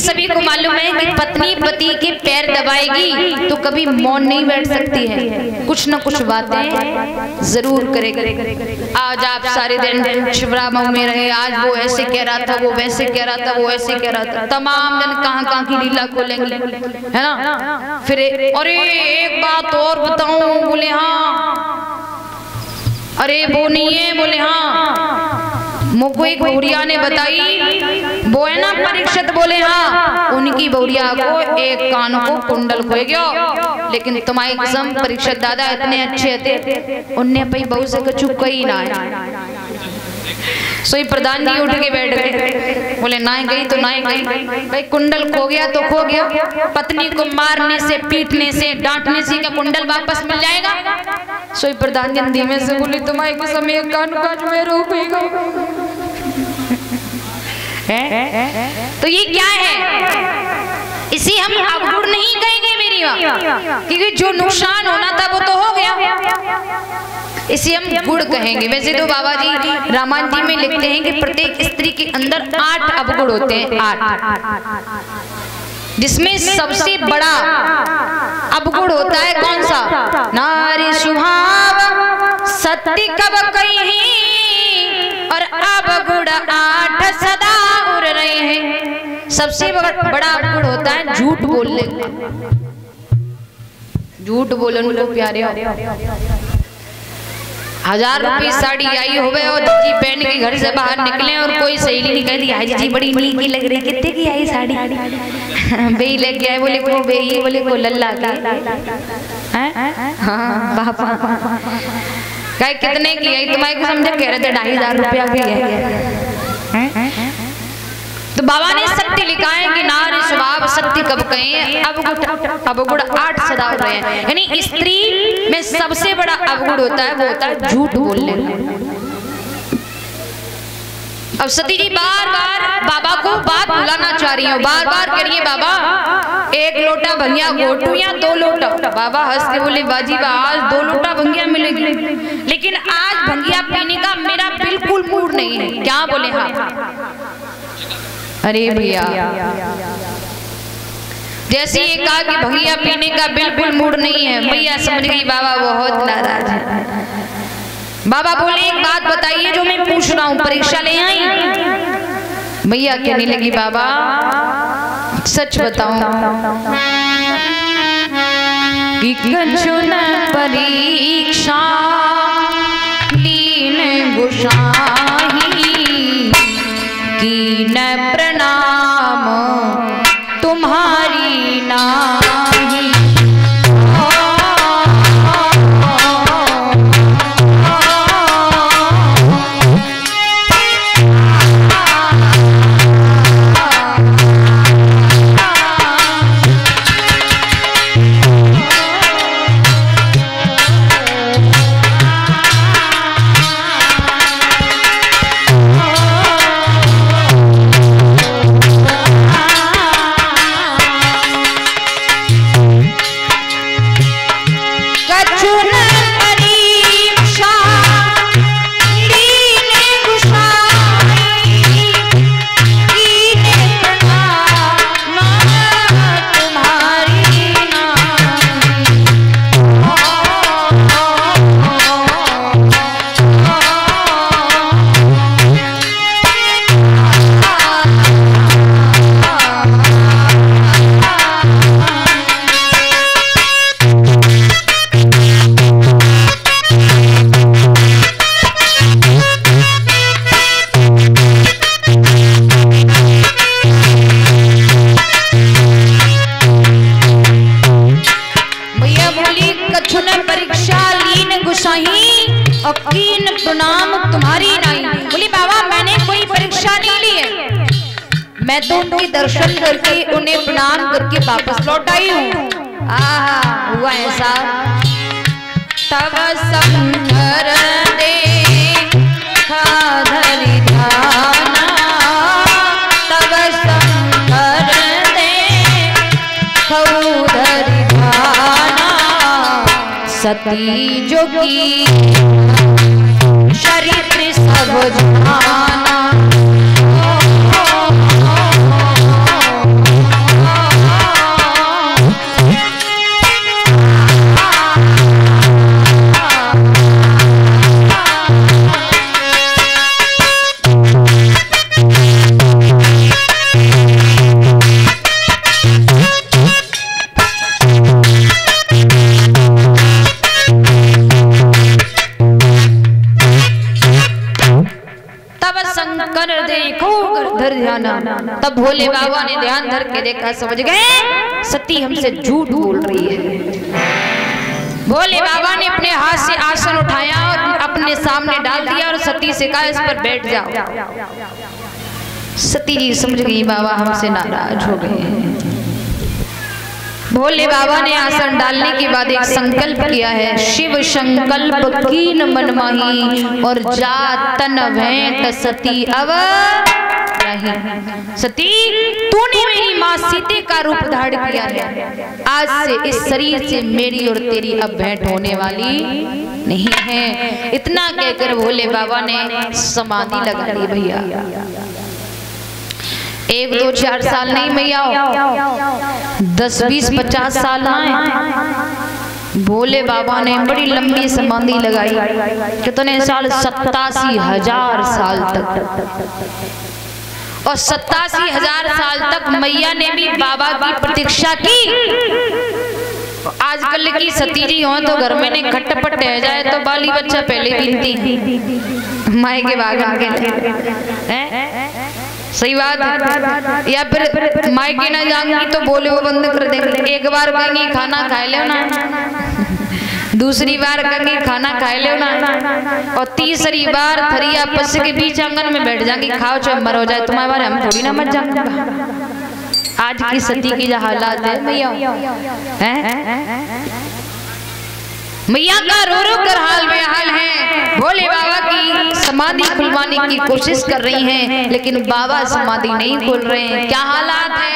सभी को मालूम है कि पत्नी पति के पैर दबाएगी तो कभी मौन नहीं बैठ सकती है, कुछ न कुछ बातें जरूर करेगी। आज आप सारे दिन शिवराम में रहे, आज वो ऐसे कह रहा था, वो वैसे कह रहा था, वो ऐसे कह रहा था, तमाम जन कहाँ की लीला खोलेंगे, है ना। फिर अरे एक बात और बताऊं, बोले हाँ, अरे वो नहीं है, बोले हाँ, मुझको एक बहुरिया ने बताई, वो है ना परीक्षित, बोले हाँ, उनकी बहुरिया को एक कान को कुंडल खोए गया, लेकिन तुम्हारी कसम परीक्षित दादा इतने अच्छे थे, उनने अपनी बहू से कछु कही ना है। सोई प्रधान जी उठ के बैठ गए, बोले ना गई तो ना गई भाई, कुंडल खो गया तो खो गया, पत्नी को मारने से, पीटने से, डांटने से क्या कुंडल वापस मिल जाएगा। सोई प्रधान जी धीमे से बोले, तुम्हारे कसम एक कान काज में रोकेगा। तो ये क्या है, इसी हम अवगुण नहीं कहेंगे मेरी माँ, क्योंकि जो नुकसान होना था वो तो हो गया, इसे हम गुण कहेंगे। वैसे तो बाबा जी रामायण जी में लिखते हैं कि प्रत्येक स्त्री के अंदर 8 अवगुण होते हैं, 8, जिसमें सबसे बड़ा अवगुण होता है कौन सा, नारी स्वभाव सत्य कब कही, और अवगुण 8 सदा उड़ रहे हैं। सबसे बड़ा अवगुण होता है झूठ बोलने का, झूठ बोलने को प्यारे हो। 1000 रुपये साड़ी आई हो और जी पहन के घर से बाहर निकले और कोई सहेली नहीं कहती हाजी जी बड़ी नीक लग रही, कितने की आई साड़ी, बेई लेके आए, बोले को बेई, बोले को लल्ला का, बापा कहे कितने की आई, तुम्हारे को समझे कह रहे थे 2500 रुपया की है। तो बाबा ने सत्य लिखा है कि नारी स्वभाव सत्य कब कहें, अवगुण 8 सदा हो रहे हैं, यानी स्त्री में सबसे बड़ा अवगुण होता है वो होता है झूठ बोलने। अब सती जी बार बार बाबा को बात बुलाना चाह रही हो, बार बार कह रही है बाबा 1 लोटा भंगिया घोटू या 2 लोटा। बाबा हंस के बोले बाजी आज 2 लोटा भंगिया मिलेगी, लेकिन आज भंगिया पीने का मेरा बिल्कुल मूड नहीं है। क्या बोले हाँ, अरे भैया जैसे ये कहा कि भंगिया पीने का बिल्कुल मूड नहीं है, भैया समझ गई बाबा बहुत नाराज है। बाबा बोले एक बात बताइए जो मैं पूछ रहा हूँ, परीक्षा ले आई। भैया कहने लगी बाबा सच बताऊं कि कछु न परीक्षा लीन गुसाही की न प्रणाम तुम्हारी नाही। मैं तो उनके दर्शन करके उन्हें प्रणाम करके वापस लौट आई हूँ। आहा हुआ ऐसा तब संकर देखा धरि ध्याना, तब संकर देखा धरि ध्याना, सती जो की चरित्र सब जाना। तब भोले बाबा ने ध्यान धर के देखा, समझ गए सती हमसे झूठ बोल रही है। भोले बाबा ने अपने हाथ से आसन उठाया और अपने सामने डाल दिया और सती से कहा इस पर बैठ जाओ। सती जी समझ गई बाबा हमसे नाराज हो गए। भोले बाबा ने आसन डालने के बाद एक संकल्प किया है, शिव संकल्प कीन मन माही और जा तन भेंट सती अब नहीं। सती तूने मेरी माँ सीते का रूप धारण किया है, आज से इस शरीर से मेरी और तेरी अब भेंट होने वाली नहीं है। इतना कहकर भोले बाबा ने समाधि लगा ली। भैया 1 2 4 साल नहीं मैया, 10 20 50 साल आए। भोले बाबा ने बड़ी लंबी समाधि लगाई। कितने साल? 87,000 साल तक। और 87,000 साल तक मैया ने भी बाबा की प्रतीक्षा की। आजकल की सती जी हो तो घर में ने खटपट रह जाए तो बाली बच्चा पहले गिनती माई के बागन के सही बात है। या फिर मायके ना जाऊंगी तो बोले वो बंद कर देंगे। एक बार कहेंगी खाना खा लो ना, दूसरी बार कहेंगी खाना खा लो ना, और तीसरी बार थरिया पस के बीच आंगन में बैठ जाएंगी, खाओ चाहे मर हो जाए तुम्हारे बारे हम थोड़ी ना मर जाएंगे। आज की सती की जो हालात है भैया, मैया का रो रो कर हाल बेहाल है। भोले बाबा की समाधि खुलवाने की कोशिश कर रही हैं, लेकिन बाबा समाधि नहीं खोल रहे हैं। क्या हालात है?